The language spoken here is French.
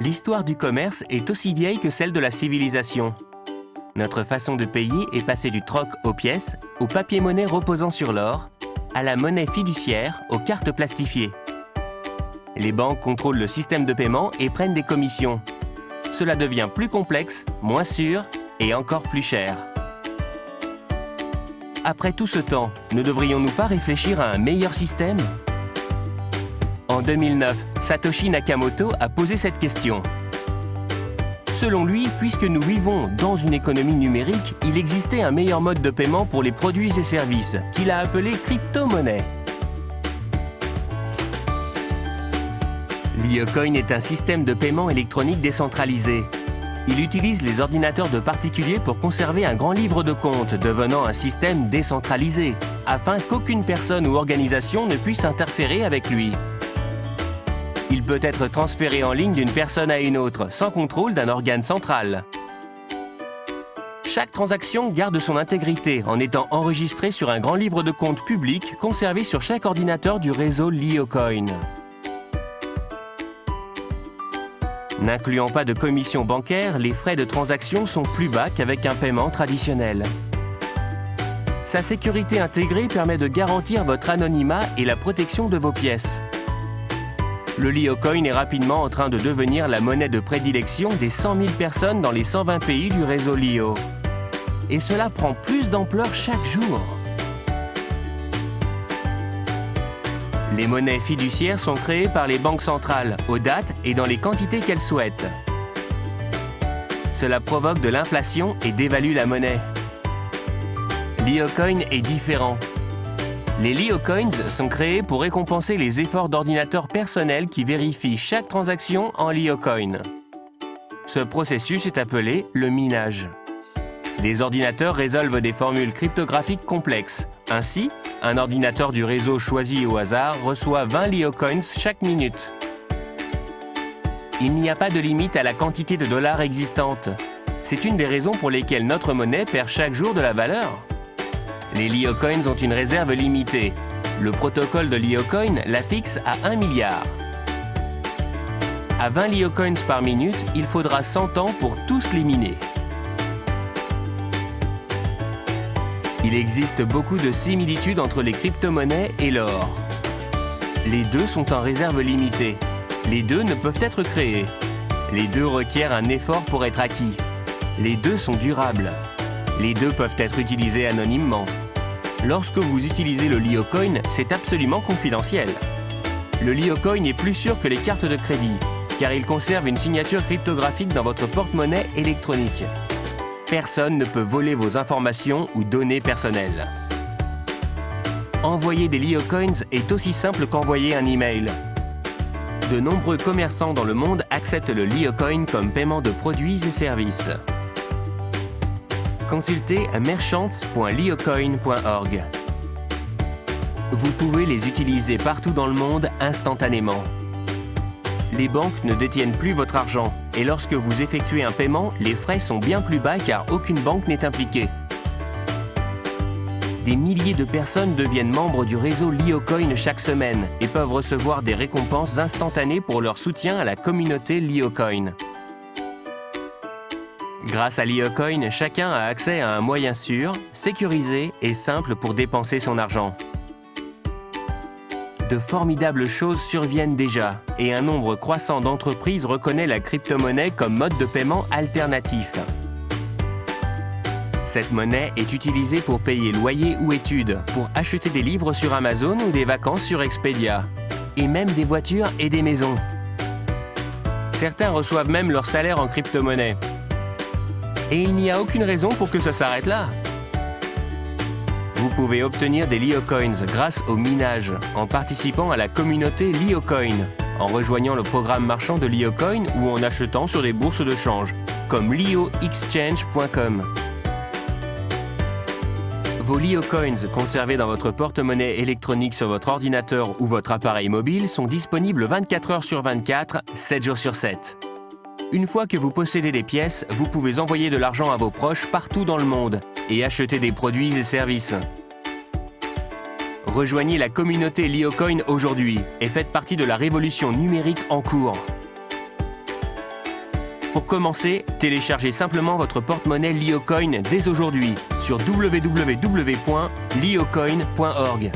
L'histoire du commerce est aussi vieille que celle de la civilisation. Notre façon de payer est passée du troc aux pièces, au papier-monnaie reposant sur l'or, à la monnaie fiduciaire, aux cartes plastifiées. Les banques contrôlent le système de paiement et prennent des commissions. Cela devient plus complexe, moins sûr et encore plus cher. Après tout ce temps, ne devrions-nous pas réfléchir à un meilleur système ? En 2009, Satoshi Nakamoto a posé cette question. Selon lui, puisque nous vivons dans une économie numérique, il existait un meilleur mode de paiement pour les produits et services, qu'il a appelé crypto-monnaie. l'IoCoin est un système de paiement électronique décentralisé. Il utilise les ordinateurs de particuliers pour conserver un grand livre de compte, devenant un système décentralisé, afin qu'aucune personne ou organisation ne puisse interférer avec lui. Il peut être transféré en ligne d'une personne à une autre, sans contrôle d'un organe central. Chaque transaction garde son intégrité en étant enregistrée sur un grand livre de compte public conservé sur chaque ordinateur du réseau l'IoCoin. N'incluant pas de commission bancaire, les frais de transaction sont plus bas qu'avec un paiement traditionnel. Sa sécurité intégrée permet de garantir votre anonymat et la protection de vos pièces. Le l'IoCoin est rapidement en train de devenir la monnaie de prédilection des 100 000 personnes dans les 120 pays du réseau Lio. Et cela prend plus d'ampleur chaque jour. Les monnaies fiduciaires sont créées par les banques centrales, aux dates et dans les quantités qu'elles souhaitent. Cela provoque de l'inflation et dévalue la monnaie. L'IoCoin est différent. Les l'IoCoins sont créés pour récompenser les efforts d'ordinateurs personnels qui vérifient chaque transaction en l'IoCoin. Ce processus est appelé le minage. Les ordinateurs résolvent des formules cryptographiques complexes. Ainsi, un ordinateur du réseau choisi au hasard reçoit 20 l'IoCoins chaque minute. Il n'y a pas de limite à la quantité de dollars existante. C'est une des raisons pour lesquelles notre monnaie perd chaque jour de la valeur. Les l'IoCoins ont une réserve limitée. Le protocole de l'IoCoin la fixe à 1 milliard. À 20 l'IoCoins par minute, il faudra 100 ans pour tous les miner. Il existe beaucoup de similitudes entre les crypto-monnaies et l'or. Les deux sont en réserve limitée. Les deux ne peuvent être créés. Les deux requièrent un effort pour être acquis. Les deux sont durables. Les deux peuvent être utilisés anonymement. Lorsque vous utilisez le l'IoCoin, c'est absolument confidentiel. Le l'IoCoin est plus sûr que les cartes de crédit, car il conserve une signature cryptographique dans votre porte-monnaie électronique. Personne ne peut voler vos informations ou données personnelles. Envoyer des l'IoCoins est aussi simple qu'envoyer un email. De nombreux commerçants dans le monde acceptent le l'IoCoin comme paiement de produits et services. Consultez merchants.liocoin.org. Vous pouvez les utiliser partout dans le monde instantanément. Les banques ne détiennent plus votre argent et lorsque vous effectuez un paiement, les frais sont bien plus bas car aucune banque n'est impliquée. Des milliers de personnes deviennent membres du réseau l'IoCoin chaque semaine et peuvent recevoir des récompenses instantanées pour leur soutien à la communauté l'IoCoin. Grâce à l'IoCoin, chacun a accès à un moyen sûr, sécurisé et simple pour dépenser son argent. De formidables choses surviennent déjà et un nombre croissant d'entreprises reconnaît la crypto-monnaie comme mode de paiement alternatif. Cette monnaie est utilisée pour payer loyer ou études, pour acheter des livres sur Amazon ou des vacances sur Expedia, et même des voitures et des maisons. Certains reçoivent même leur salaire en crypto-monnaie. Et il n'y a aucune raison pour que ça s'arrête là. Vous pouvez obtenir des l'IoCoins grâce au minage, en participant à la communauté l'IoCoin, en rejoignant le programme marchand de l'IoCoin ou en achetant sur des bourses de change, comme lioexchange.com. Vos l'IoCoins conservés dans votre porte-monnaie électronique sur votre ordinateur ou votre appareil mobile sont disponibles 24 heures sur 24, 7 jours sur 7. Une fois que vous possédez des pièces, vous pouvez envoyer de l'argent à vos proches partout dans le monde et acheter des produits et services. Rejoignez la communauté l'IoCoin aujourd'hui et faites partie de la révolution numérique en cours. Pour commencer, téléchargez simplement votre porte-monnaie LioCoin dès aujourd'hui sur www.liocoin.org.